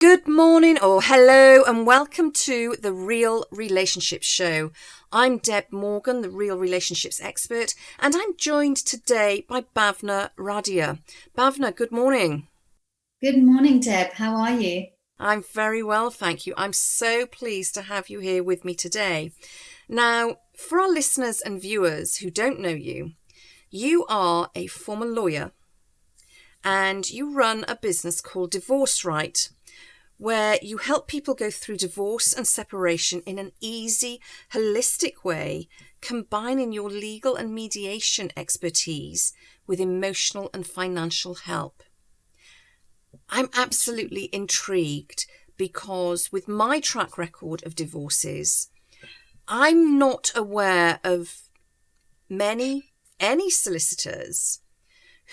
Good morning or hello and welcome to the Real Relationships Show. I'm Deb Morgan, the Real Relationships expert, and I'm joined today by Bhavna Radia. Bhavna, good morning. Good morning, Deb. How are you? I'm very well, thank you. I'm so pleased to have you here with me today. Now, for our listeners and viewers who don't know you, you are a former lawyer and you run a business called Divorce Right, where you help people go through divorce and separation in an easy, holistic way, combining your legal and mediation expertise with emotional and financial help. I'm absolutely intrigued because with my track record of divorces, I'm not aware of any solicitors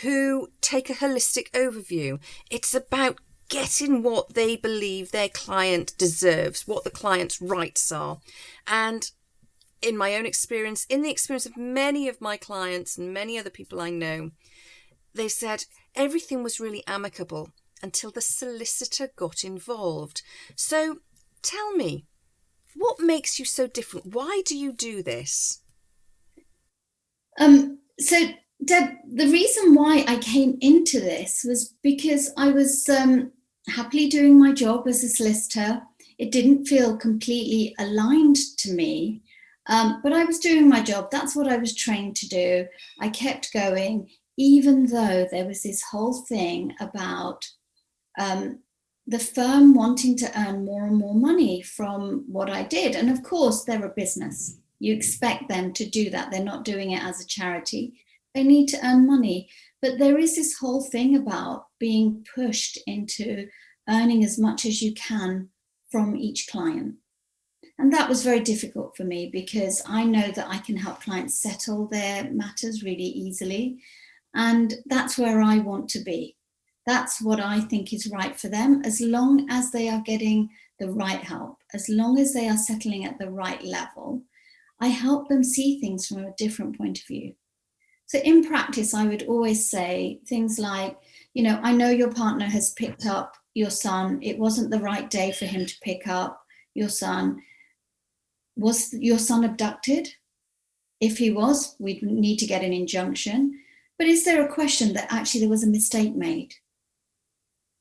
who take a holistic overview. It's about getting what they believe their client deserves, what the client's rights are. And in my own experience, in the experience of many of my clients and many other people I know, they said everything was really amicable until the solicitor got involved. So tell me, what makes you so different? Why do you do this? So, Deb, the reason why I came into this was because I was happily doing my job as a solicitor. It didn't feel completely aligned to me, but I was doing my job. That's what I was trained to do. I kept going, even though there was this whole thing about the firm wanting to earn more and more money from what I did. And of course, they're a business. You expect them to do that. They're not doing it as a charity. They need to earn money. But there is this whole thing about being pushed into earning as much as you can from each client. And that was very difficult for me because I know that I can help clients settle their matters really easily. And that's where I want to be. That's what I think is right for them, as long as they are getting the right help, as long as they are settling at the right level. I help them see things from a different point of view. So in practice, I would always say things like, I know your partner has picked up your son. It wasn't the right day for him to pick up your son. Was your son abducted? If he was, we'd need to get an injunction. But is there a question that actually there was a mistake made?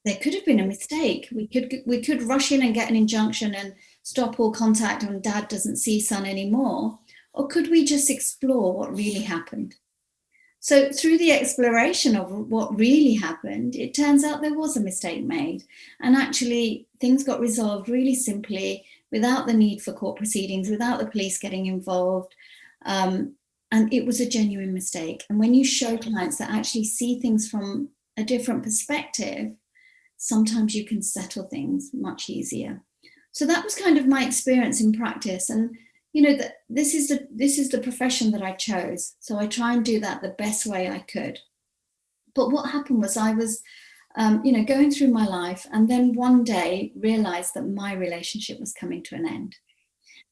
There could have been a mistake. We could rush in and get an injunction and stop all contact and dad doesn't see son anymore. Or could we just explore what really happened? So through the exploration of what really happened, it turns out there was a mistake made. And actually things got resolved really simply without the need for court proceedings, without the police getting involved. And it was a genuine mistake. And when you show clients that actually see things from a different perspective, sometimes you can settle things much easier. So that was kind of my experience in practice. And that this is the profession that I chose. So I try and do that the best way I could. But what happened was I was going through my life and then one day realized that my relationship was coming to an end.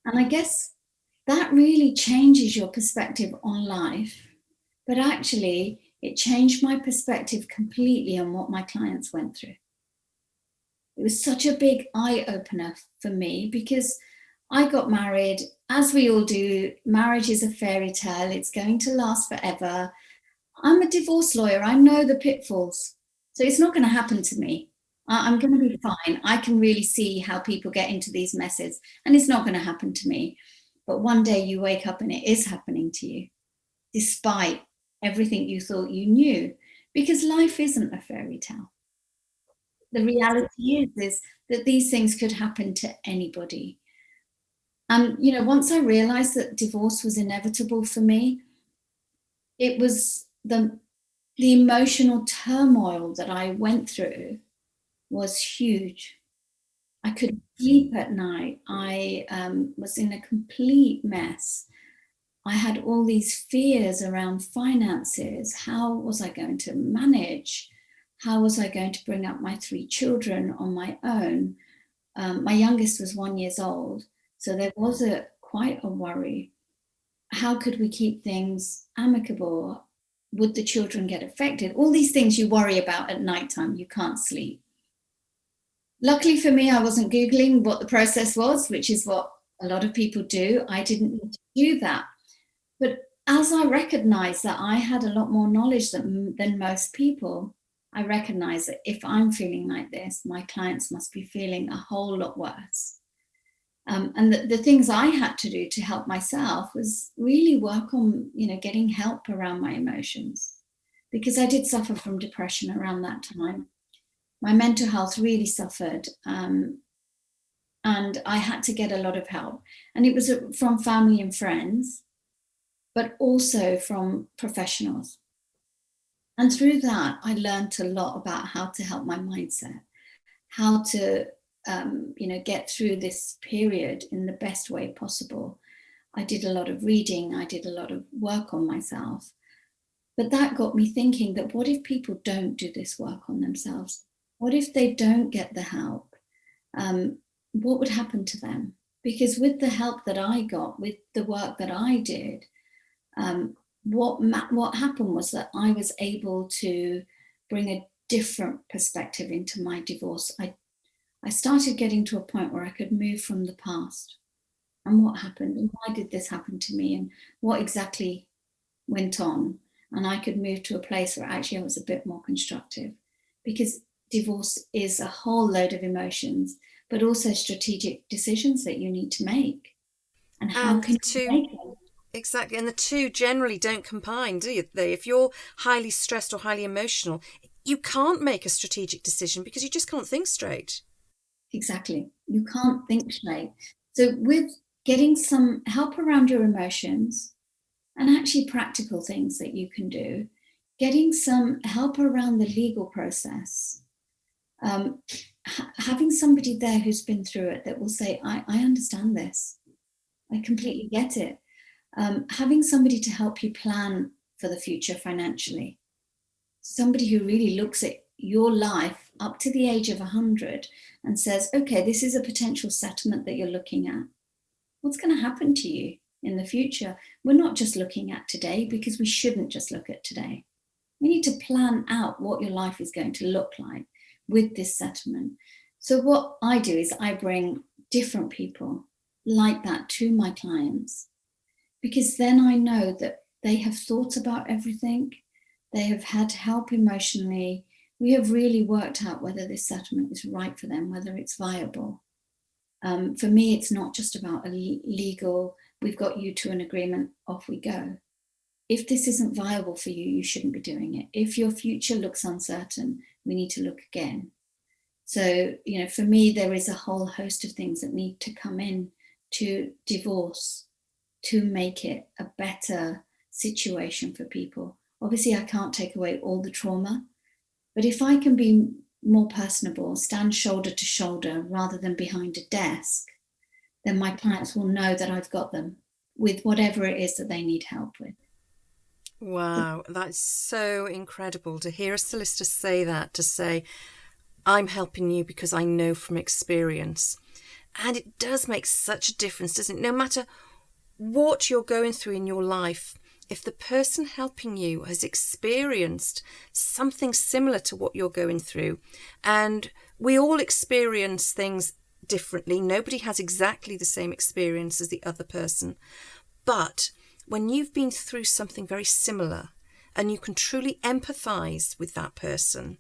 And I guess that really changes your perspective on life. But actually, it changed my perspective completely on what my clients went through. It was such a big eye opener for me because I got married, as we all do. Marriage is a fairy tale, it's going to last forever. I'm a divorce lawyer, I know the pitfalls. So it's not going to happen to me. I'm going to be fine. I can really see how people get into these messes, and it's not going to happen to me. But one day you wake up and it is happening to you, despite everything you thought you knew, because life isn't a fairy tale. The reality is that these things could happen to anybody. And once I realized that divorce was inevitable for me, it was the emotional turmoil that I went through was huge. I couldn't sleep at night. I was in a complete mess. I had all these fears around finances. How was I going to manage? How was I going to bring up my 3 children on my own? My youngest was 1 year old, so there was quite a worry. How could we keep things amicable? Would the children get affected? All these things you worry about at nighttime, you can't sleep. Luckily for me, I wasn't Googling what the process was, which is what a lot of people do. I didn't need to do that. But as I recognized that I had a lot more knowledge than most people, I recognized that if I'm feeling like this, my clients must be feeling a whole lot worse. And the things I had to do to help myself was really work on, getting help around my emotions, because I did suffer from depression around that time. My mental health really suffered, and I had to get a lot of help. And it was from family and friends, but also from professionals. And through that, I learned a lot about how to help my mindset, how to get through this period in the best way possible. I did a lot of reading, I did a lot of work on myself. But that got me thinking that what if people don't do this work on themselves? What if they don't get the help? What would happen to them? Because with the help that I got, with the work that I did, what happened was that I was able to bring a different perspective into my divorce. I started getting to a point where I could move from the past and what happened and why did this happen to me and what exactly went on. And I could move to a place where actually I was a bit more constructive, because divorce is a whole load of emotions, but also strategic decisions that you need to make. And how can you make it? Exactly. And the two generally don't combine, do they? If you're highly stressed or highly emotional, you can't make a strategic decision because you just can't think straight. Exactly. You can't think straight. So with getting some help around your emotions and actually practical things that you can do, getting some help around the legal process, having somebody there who's been through it that will say, I understand this. I completely get it. Having somebody to help you plan for the future financially. Somebody who really looks at your life up to the age of 100 and says, okay, this is a potential settlement that you're looking at. What's going to happen to you in the future? We're not just looking at today, because we shouldn't just look at today. We need to plan out what your life is going to look like with this settlement. So what I do is I bring different people like that to my clients, because then I know that they have thought about everything. They have had help emotionally. We have really worked out whether this settlement is right for them, whether it's viable. For me, it's not just about a legal, we've got you to an agreement, off we go. If this isn't viable for you, you shouldn't be doing it. If your future looks uncertain, we need to look again. So, for me, there is a whole host of things that need to come in to divorce to make it a better situation for people. Obviously, I can't take away all the trauma, but if I can be more personable, stand shoulder to shoulder rather than behind a desk, then my clients will know that I've got them with whatever it is that they need help with. Wow, that's so incredible to hear a solicitor say that, to say, I'm helping you because I know from experience. And it does make such a difference, doesn't it? No matter what you're going through in your life, if the person helping you has experienced something similar to what you're going through, and we all experience things differently. Nobody has exactly the same experience as the other person. But when you've been through something very similar and you can truly empathize with that person,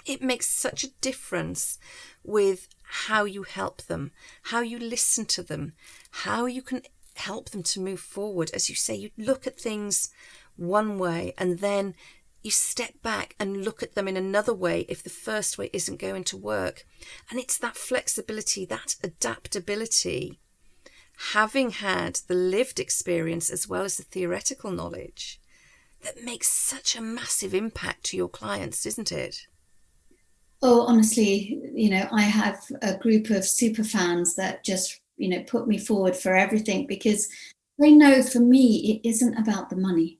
it makes such a difference with how you help them, how you listen to them, how you can help them to move forward. As you say, you look at things one way and then you step back and look at them in another way if the first way isn't going to work. And it's that flexibility, that adaptability, having had the lived experience as well as the theoretical knowledge, that makes such a massive impact to your clients, isn't it? Oh, honestly, I have a group of super fans that just, put me forward for everything, because they know for me, it isn't about the money.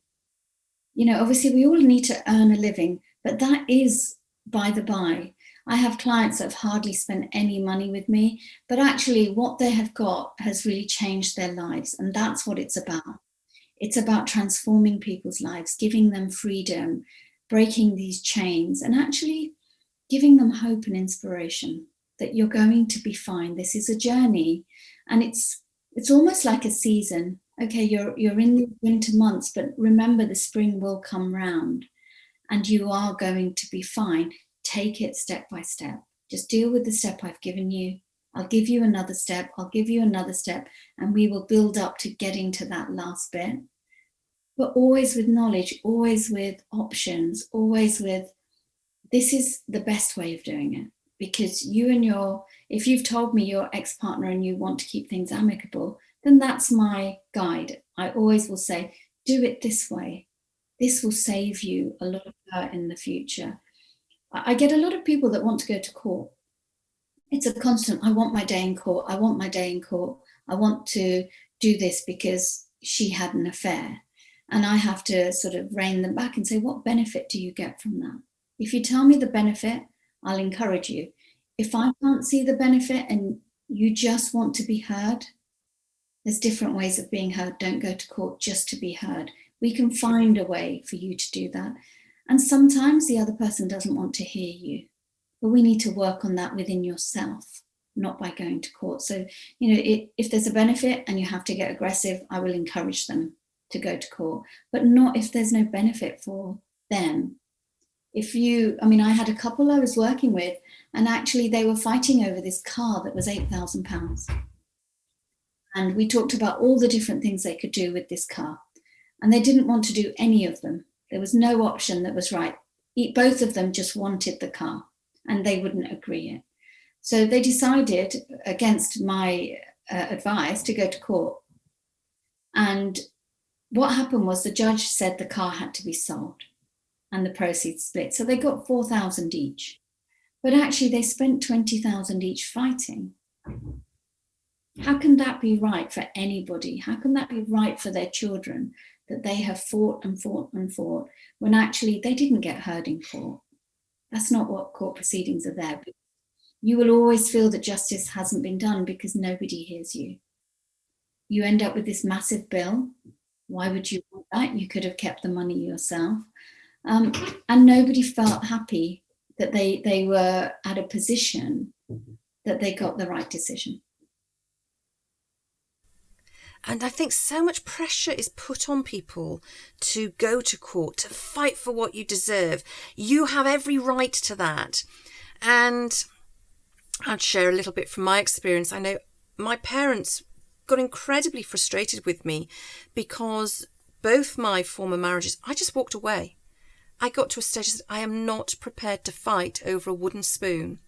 Obviously we all need to earn a living, but that is by the by. I have clients that have hardly spent any money with me, but actually what they have got has really changed their lives. And that's what it's about. It's about transforming people's lives, giving them freedom, breaking these chains, and actually giving them hope and inspiration that you're going to be fine. This is a journey, and it's almost like a season. Okay, you're in the winter months, but remember the spring will come round and you are going to be fine. Take it step by step. Just deal with the step I've given you. I'll give you another step. I'll give you another step, and we will build up to getting to that last bit. But always with knowledge, always with options, always with, this is the best way of doing it. Because if you've told me your ex-partner and you want to keep things amicable, then that's my guide. I always will say, do it this way. This will save you a lot of hurt in the future. I get a lot of people that want to go to court. It's a constant, I want my day in court. I want my day in court. I want to do this because she had an affair. And I have to sort of rein them back and say, what benefit do you get from that? If you tell me the benefit, I'll encourage you. If I can't see the benefit and you just want to be heard, there's different ways of being heard. Don't go to court just to be heard. We can find a way for you to do that. And sometimes the other person doesn't want to hear you, but we need to work on that within yourself, not by going to court. So, if there's a benefit and you have to get aggressive, I will encourage them to go to court, but not if there's no benefit for them. I had a couple I was working with, and actually they were fighting over this car that was £8,000. And we talked about all the different things they could do with this car. And they didn't want to do any of them. There was no option that was right. Both of them just wanted the car and they wouldn't agree it. So they decided, against my advice, to go to court. And what happened was the judge said the car had to be sold and the proceeds split. So they got 4,000 each. But actually they spent 20,000 each fighting. How can that be right for anybody? How can that be right for their children, that they have fought and fought and fought when actually they didn't get heard in court? That's not what court proceedings are there. But you will always feel that justice hasn't been done because nobody hears you. You end up with this massive bill. Why would you want that? You could have kept the money yourself. And nobody felt happy that they were at a position that they got the right decision. And I think so much pressure is put on people to go to court, to fight for what you deserve. You have every right to that. And I'll share a little bit from my experience. I know my parents got incredibly frustrated with me because both my former marriages, I just walked away. I got to a stage that I am not prepared to fight over a wooden spoon.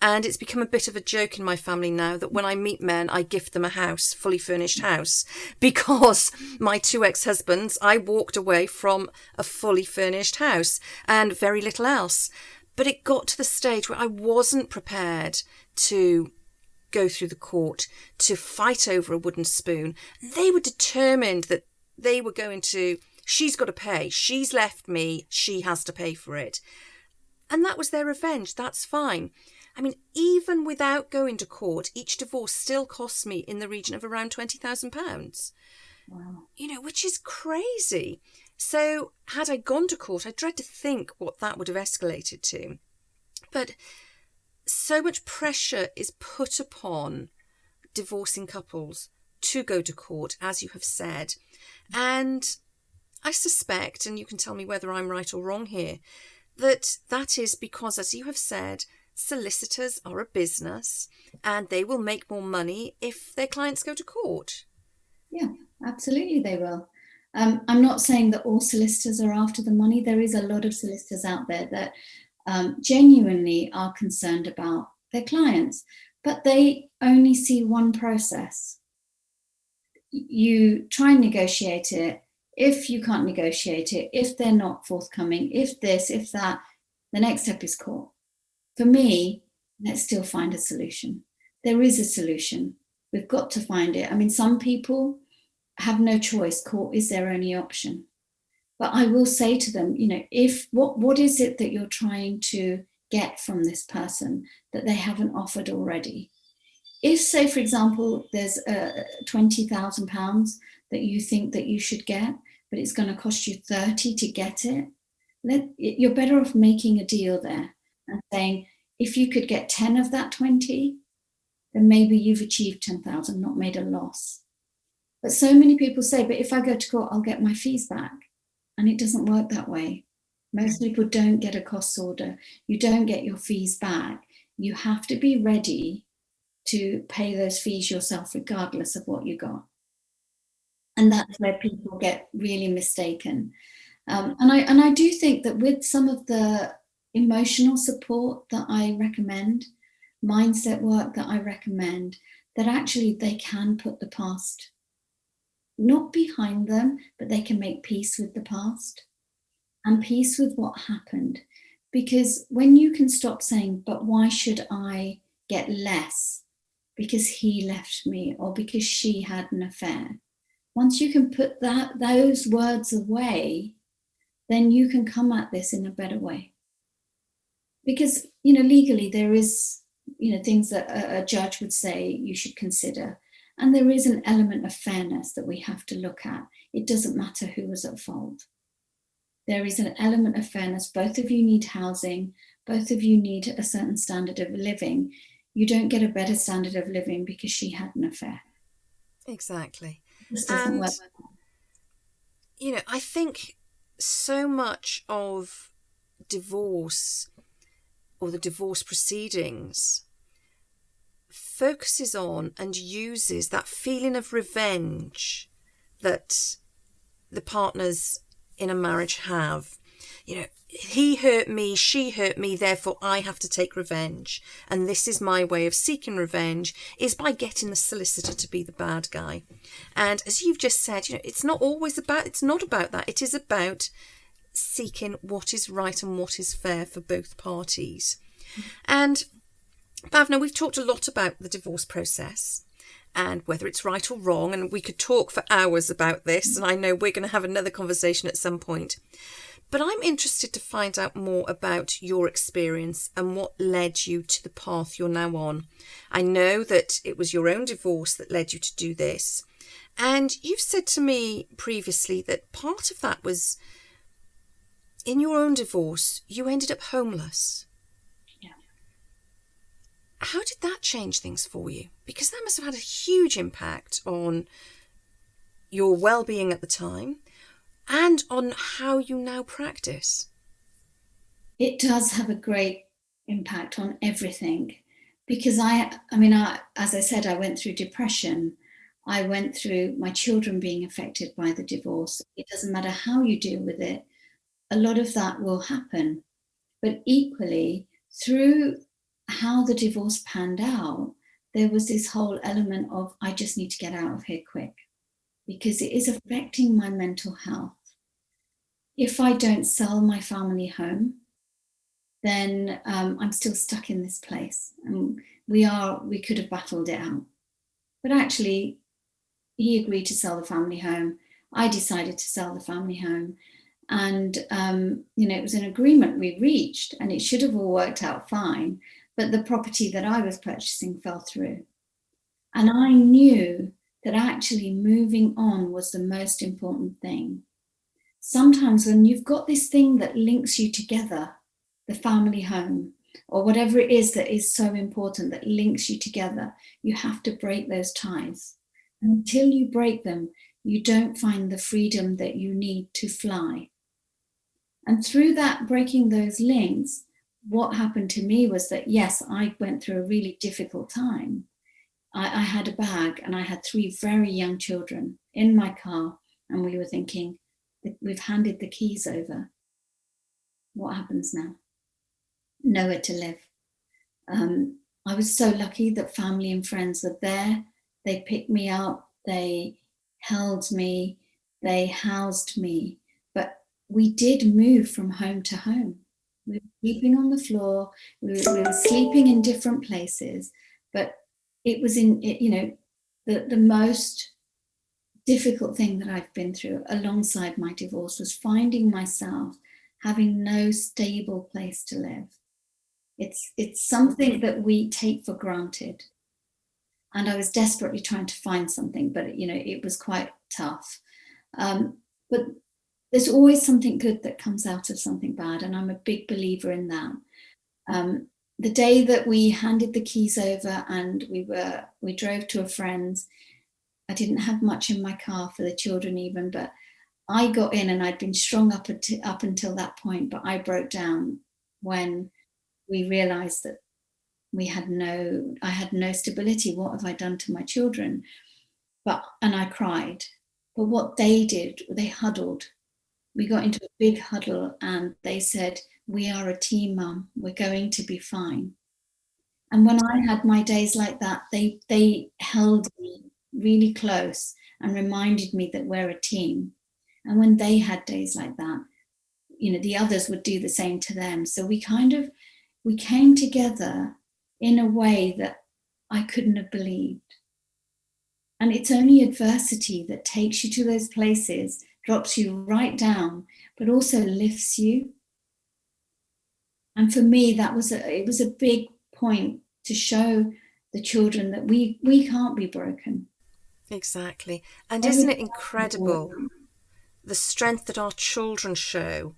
And it's become a bit of a joke in my family now that when I meet men, I gift them a house, fully furnished house, because my two ex-husbands, I walked away from a fully furnished house and very little else. But it got to the stage where I wasn't prepared to go through the court, to fight over a wooden spoon. They were determined that they were going to, she's got to pay, she's left me, she has to pay for it. And that was their revenge, that's fine. I mean, even without going to court, each divorce still costs me in the region of around £20,000. Wow. Which is crazy. So had I gone to court, I dread to think what that would have escalated to. But so much pressure is put upon divorcing couples to go to court, as you have said. And I suspect, and you can tell me whether I'm right or wrong here, that is because, as you have said, solicitors are a business and they will make more money if their clients go to court. Yeah, absolutely they will. I'm not saying that all solicitors are after the money. There is a lot of solicitors out there that genuinely are concerned about their clients, but they only see one process. You try and negotiate it. If you can't negotiate it, if they're not forthcoming, if this, if that, the next step is court. For me, let's still find a solution. There is a solution. We've got to find it. I mean, some people have no choice. Court is their only option. But I will say to them, what is it that you're trying to get from this person that they haven't offered already? If, say, for example, there's £20,000 that you think that you should get, but it's going to cost you 30 to get it, you're better off making a deal there and saying, if you could get 10 of that 20, then maybe you've achieved 10,000, not made a loss. But so many people say, but if I go to court, I'll get my fees back. And it doesn't work that way. Most people don't get a costs order. You don't get your fees back. You have to be ready to pay those fees yourself, regardless of what you got. And that's where people get really mistaken. And I do think that with some of the emotional support that I recommend, mindset work that I recommend, that actually they can put the past not behind them, but they can make peace with the past and peace with what happened. Because when you can stop saying, but why should I get less because he left me or because she had an affair? Once you can put those words away, then you can come at this in a better way. Because, legally there is, things that a judge would say you should consider. And there is an element of fairness that we have to look at. It doesn't matter who was at fault. There is an element of fairness. Both of you need housing. Both of you need a certain standard of living. You don't get a better standard of living because she had an affair. Exactly. This doesn't work. I think so much of divorce or the divorce proceedings focuses on and uses that feeling of revenge that the partners in a marriage have. He hurt me, she hurt me, therefore I have to take revenge. And this is my way of seeking revenge, is by getting the solicitor to be the bad guy. And as you've just said, it's not about that. It is about seeking what is right and what is fair for both parties. And Bhavna, we've talked a lot about the divorce process and whether it's right or wrong, and we could talk for hours about this, and I know we're going to have another conversation at some point. But I'm interested to find out more about your experience and what led you to the path you're now on. I know that it was your own divorce that led you to do this. And you've said to me previously that part of that was in your own divorce, you ended up homeless. Yeah. How did that change things for you? Because that must have had a huge impact on your well-being at the time and on how you now practice. It does have a great impact on everything, because as I said, I went through depression. I went through my children being affected by the divorce. It doesn't matter how you deal with it. A lot of that will happen. But equally, through how the divorce panned out, there was this whole element of, I just need to get out of here quick, because it is affecting my mental health. If I don't sell my family home, then I'm still stuck in this place. And we could have battled it out. But actually, he agreed to sell the family home. I decided to sell the family home. And, it was an agreement we reached, and it should have all worked out fine. But the property that I was purchasing fell through. And I knew that actually moving on was the most important thing. Sometimes when you've got this thing that links you together, the family home, or whatever it is that is so important that links you together, you have to break those ties. And until you break them, you don't find the freedom that you need to fly. And through that, breaking those links, what happened to me was that, yes, I went through a really difficult time. I had a bag and I had 3 very young children in my car, and we were thinking, we've handed the keys over. What happens now? Nowhere to live. I was so lucky that family and friends were there. They picked me up, they held me, they housed me. But we did move from home to home. We were sleeping on the floor, we were sleeping in different places, but it was the most difficult thing that I've been through alongside my divorce was finding myself having no stable place to live. It's something that we take for granted. And I was desperately trying to find something, but it was quite tough. But there's always something good that comes out of something bad, and I'm a big believer in that. the day that we handed the keys over and we drove to a friend's, I didn't have much in my car for the children even, but I got in and I'd been strong up until that point, but I broke down when we realized that I had no stability. What have I done to my children? And I cried. But what they did, they huddled. We got into a big huddle and they said, "We are a team, Mum. We're going to be fine." And when I had my days like that, they held me really close and reminded me that we're a team. And when they had days like that, the others would do the same to them. So we came together in a way that I couldn't have believed. And it's only adversity that takes you to those places, drops you right down, but also lifts you. And for me, it was a big point to show the children that we can't be broken. Exactly. And isn't it incredible the strength that our children show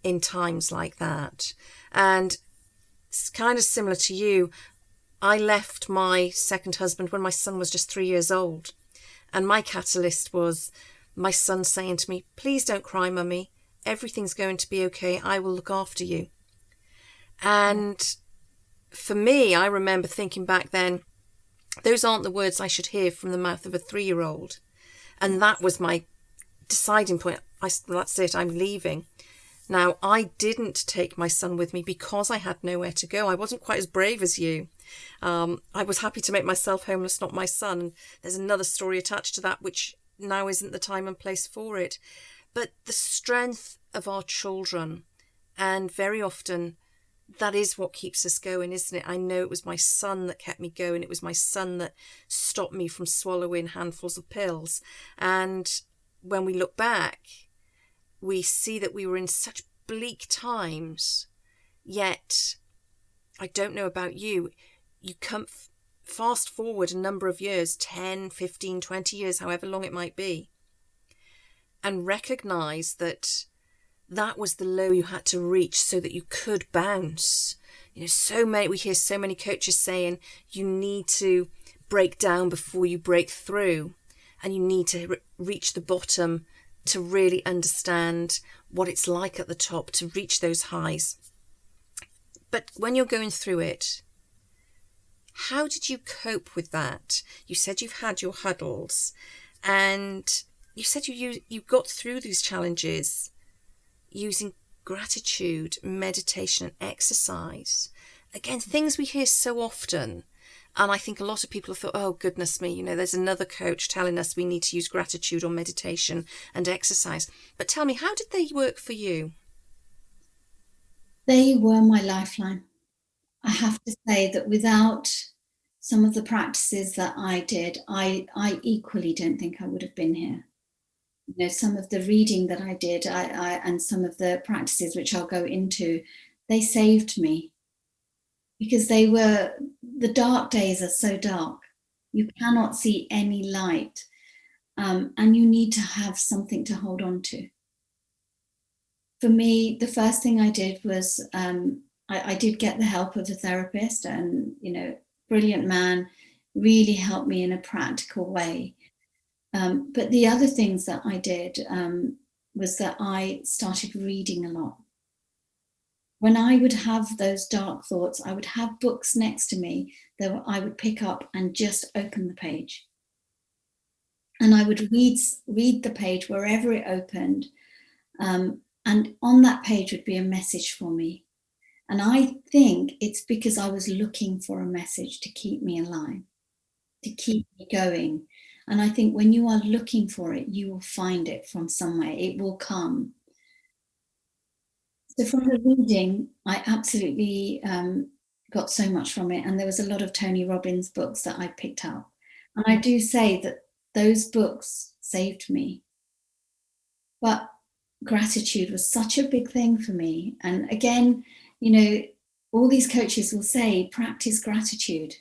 in times like that? And it's kind of similar to you. I left my second husband when my son was just 3 years old. And my catalyst was my son saying to me, "Please don't cry, Mummy. Everything's going to be okay. I will look after you." And for me, I remember thinking back then, those aren't the words I should hear from the mouth of a 3-year-old. And that was my deciding point. That's it, I'm leaving. Now, I didn't take my son with me because I had nowhere to go. I wasn't quite as brave as you. I was happy to make myself homeless, not my son. And there's another story attached to that, which now isn't the time and place for it. But the strength of our children, and very often that is what keeps us going, isn't it? I know it was my son that kept me going. It was my son that stopped me from swallowing handfuls of pills. And when we look back, we see that we were in such bleak times. Yet, I don't know about you, you come fast forward a number of years, 10, 15, 20 years, however long it might be, and recognise that was the low you had to reach so that you could bounce. We hear so many coaches saying you need to break down before you break through, and you need to reach the bottom to really understand what it's like at the top, to reach those highs. But when you're going through it, how did you cope with that? You said you've had your huddles, and you said you got through these challenges using gratitude, meditation, and exercise. Again, things we hear so often. And I think a lot of people have thought, oh, goodness me, there's another coach telling us we need to use gratitude or meditation and exercise. But tell me, how did they work for you? They were my lifeline. I have to say that without some of the practices that I did, I equally don't think I would have been here. Some of the reading that I did and some of the practices which I'll go into, they saved me. Because the dark days are so dark. You cannot see any light. And you need to have something to hold on to. For me, the first thing I did was I did get the help of a therapist, and, brilliant man, really helped me in a practical way. But the other things that I did was that I started reading a lot. When I would have those dark thoughts, I would have books next to me that I would pick up and just open the page. And I would read the page wherever it opened. And on that page would be a message for me. And I think it's because I was looking for a message to keep me alive, to keep me going. And I think when you are looking for it, you will find it from somewhere. It will come. So from the reading, I absolutely got so much from it. And there was a lot of Tony Robbins books that I picked up. And I do say that those books saved me. But gratitude was such a big thing for me. And again, all these coaches will say, practice gratitude.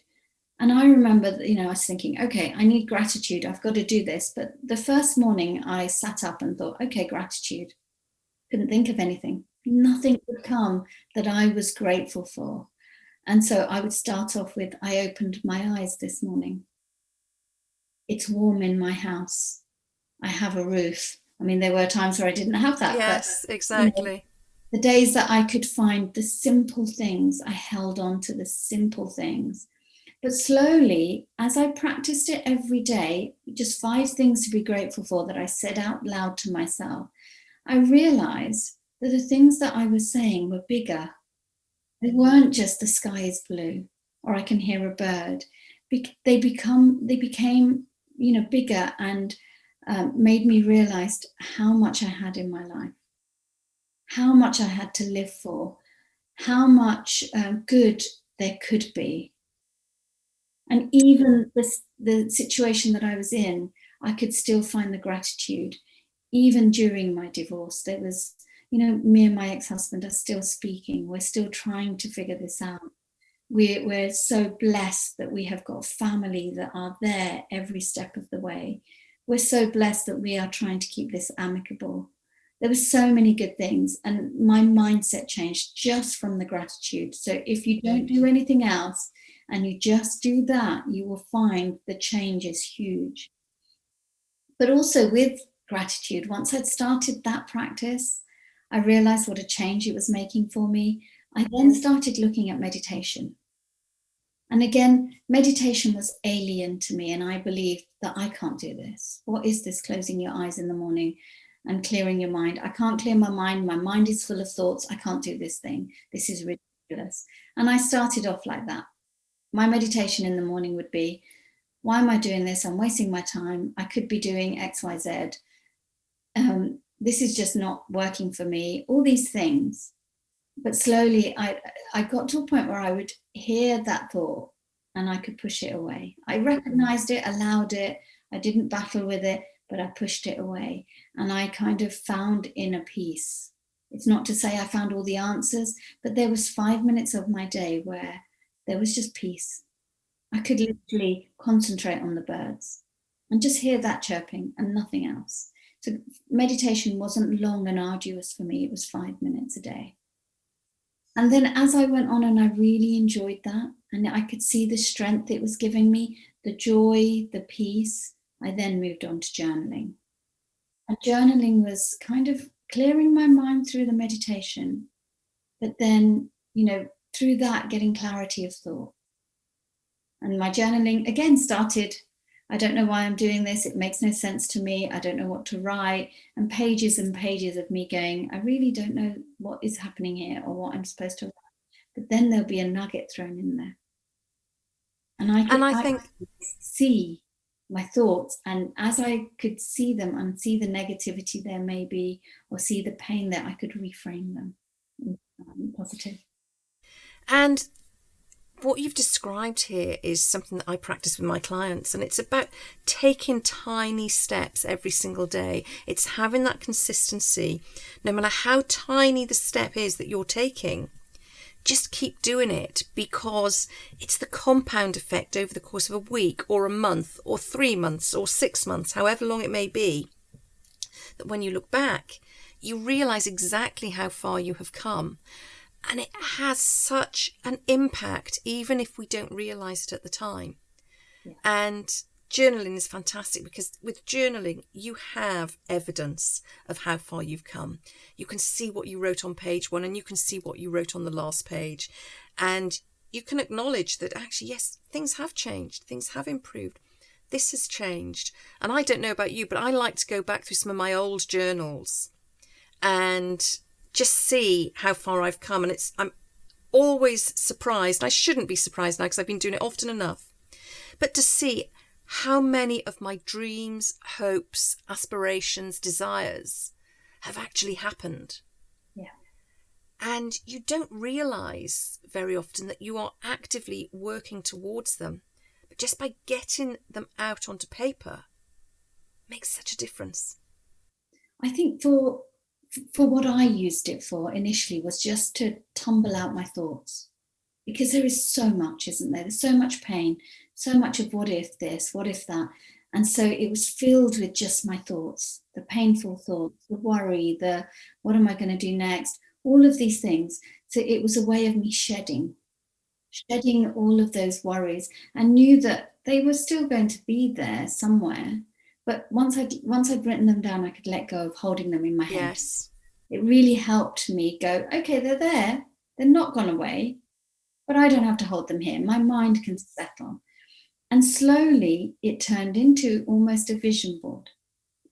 And I remember that, I was thinking, okay, I need gratitude. I've got to do this. But the first morning I sat up and thought, okay, gratitude. Couldn't think of anything. Nothing would come that I was grateful for. And so I would start off with, I opened my eyes this morning. It's warm in my house. I have a roof. I mean, there were times where I didn't have that, Yes, but exactly. the days that I could find the simple things, I held on to the simple things. But slowly, as I practiced it every day, just 5 things to be grateful for that I said out loud to myself, I realized that the things that I was saying were bigger. They weren't just the sky is blue or I can hear a bird. They became, bigger, and made me realize how much I had in my life, how much I had to live for, how much good there could be. And even the situation that I was in, I could still find the gratitude. Even during my divorce, there was, me and my ex-husband are still speaking. We're still trying to figure this out. We're so blessed that we have got family that are there every step of the way. We're so blessed that we are trying to keep this amicable. There were so many good things, and my mindset changed just from the gratitude. So if you don't do anything else and you just do that, you will find the change is huge. But also with gratitude, once I'd started that practice, I realized what a change it was making for me. I then started looking at meditation. And again, meditation was alien to me, and I believed that I can't do this. What is this closing your eyes in the morning and clearing your mind? I can't clear my mind. My mind is full of thoughts. I can't do this thing. This is ridiculous. And I started off like that. My meditation in the morning would be, why am I doing this? I'm wasting my time. I could be doing X, Y, Z. This is just not working for me. All these things. But slowly I got to a point where I would hear that thought and I could push it away. I recognized it, allowed it. I didn't battle with it, but I pushed it away. And I kind of found inner peace. It's not to say I found all the answers, but there was 5 minutes of my day where there was just peace. I could literally concentrate on the birds and just hear that chirping and nothing else. So meditation wasn't long and arduous for me. It was 5 minutes a day. And then as I went on and I really enjoyed that, and I could see the strength it was giving me, the joy, the peace, I then moved on to journaling. And journaling was kind of clearing my mind through the meditation, but then, through that, getting clarity of thought. And my journaling again started, I don't know why I'm doing this. It makes no sense to me. I don't know what to write. And pages of me going, I really don't know what is happening here or what I'm supposed to write. But then there'll be a nugget thrown in there. And I think see my thoughts. And as I could see them and see the negativity there may be, or see the pain there, I could reframe them positive. And what you've described here is something that I practice with my clients, and it's about taking tiny steps every single day. It's having that consistency, no matter how tiny the step is that you're taking. Just keep doing it, because it's the compound effect over the course of a week or a month or 3 months or 6 months, however long it may be, that when you look back, you realize exactly how far you have come. And it has such an impact, even if we don't realise it at the time. Yeah. And journaling is fantastic, because with journaling, you have evidence of how far you've come. You can see what you wrote on page 1 and you can see what you wrote on the last page. And you can acknowledge that actually, yes, things have changed. Things have improved. This has changed. And I don't know about you, but I like to go back through some of my old journals and just see how far I've come. And I'm always surprised. I shouldn't be surprised now because I've been doing it often enough. But to see how many of my dreams, hopes, aspirations, desires have actually happened. Yeah. And you don't realise very often that you are actively working towards them. But just by getting them out onto paper makes such a difference. I think for what I used it for initially was just to tumble out my thoughts, because there is so much, isn't there? There's so much pain, so much of what if this, what if that. And so it was filled with just my thoughts, the painful thoughts, the worry, the what am I going to do next, all of these things. So it was a way of me shedding. shedding all of those worries, and knew that they were still going to be there somewhere. But once I'd written them down, I could let go of holding them in my head. Yes. It really helped me go, okay, they're there. They're not gone away, but I don't have to hold them here. My mind can settle. And slowly it turned into almost a vision board.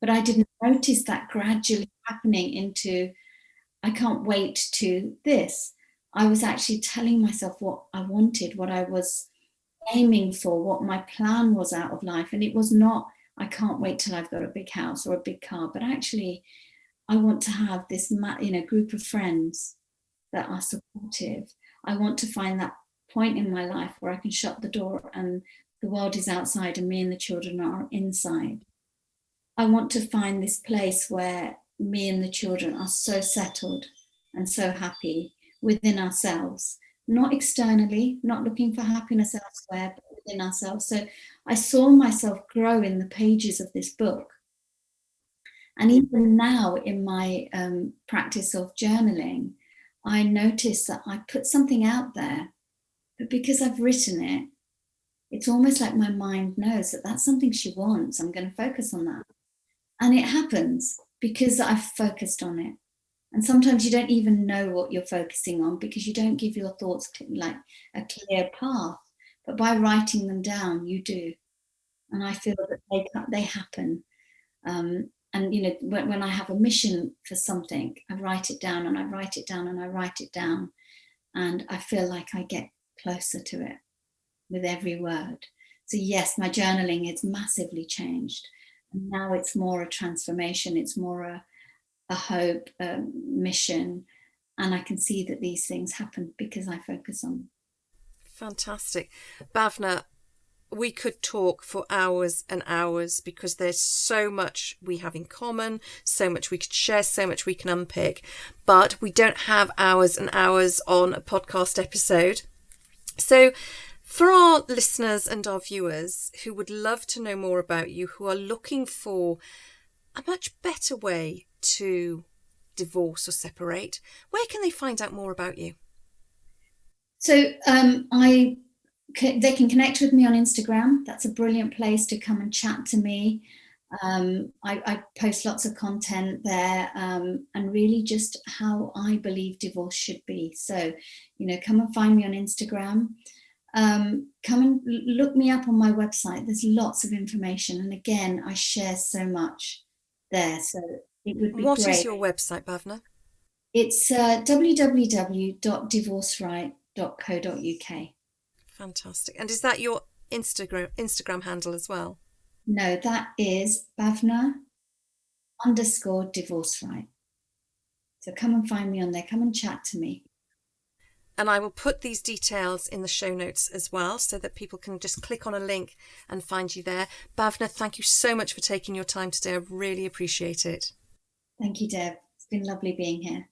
But I didn't notice that gradually happening into, I can't wait to this. I was actually telling myself what I wanted, what I was aiming for, what my plan was out of life. And it was not, I can't wait till I've got a big house or a big car, but actually I want to have this group of friends that are supportive. I want to find that point in my life where I can shut the door and the world is outside and me and the children are inside. I want to find this place where me and the children are so settled and so happy within ourselves, not externally, not looking for happiness elsewhere, but within ourselves. So I saw myself grow in the pages of this book. And even now in my practice of journaling, I notice that I put something out there, but because I've written it, it's almost like my mind knows that that's something she wants. I'm going to focus on that. And it happens because I've focused on it. And sometimes you don't even know what you're focusing on because you don't give your thoughts like a clear path. But by writing them down, you do. And I feel that they happen. And when I have a mission for something, I write it down and I write it down and I write it down. And I feel like I get closer to it with every word. So yes, my journaling has massively changed. And now it's more a transformation. It's more a hope, a mission. And I can see that these things happen because I focus on them. Fantastic. Bhavna, we could talk for hours and hours because there's so much we have in common, so much we could share, so much we can unpick. But we don't have hours and hours on a podcast episode. So for our listeners and our viewers who would love to know more about you, who are looking for a much better way to divorce or separate, where can they find out more about you? So they can connect with me on Instagram. That's a brilliant place to come and chat to me. I post lots of content there and really just how I believe divorce should be. So, come and find me on Instagram. Come and look me up on my website. There's lots of information. And again, I share so much there. So it would be What great. What is your website, Bhavna? It's www.divorceright.co.uk. Fantastic. And is that your Instagram handle as well? No, that is Bhavna_divorceright. So come and find me on there. Come and chat to me. And I will put these details in the show notes as well so that people can just click on a link and find you there. Bhavna, thank you so much for taking your time today. I really appreciate it. Thank you, Deb. It's been lovely being here.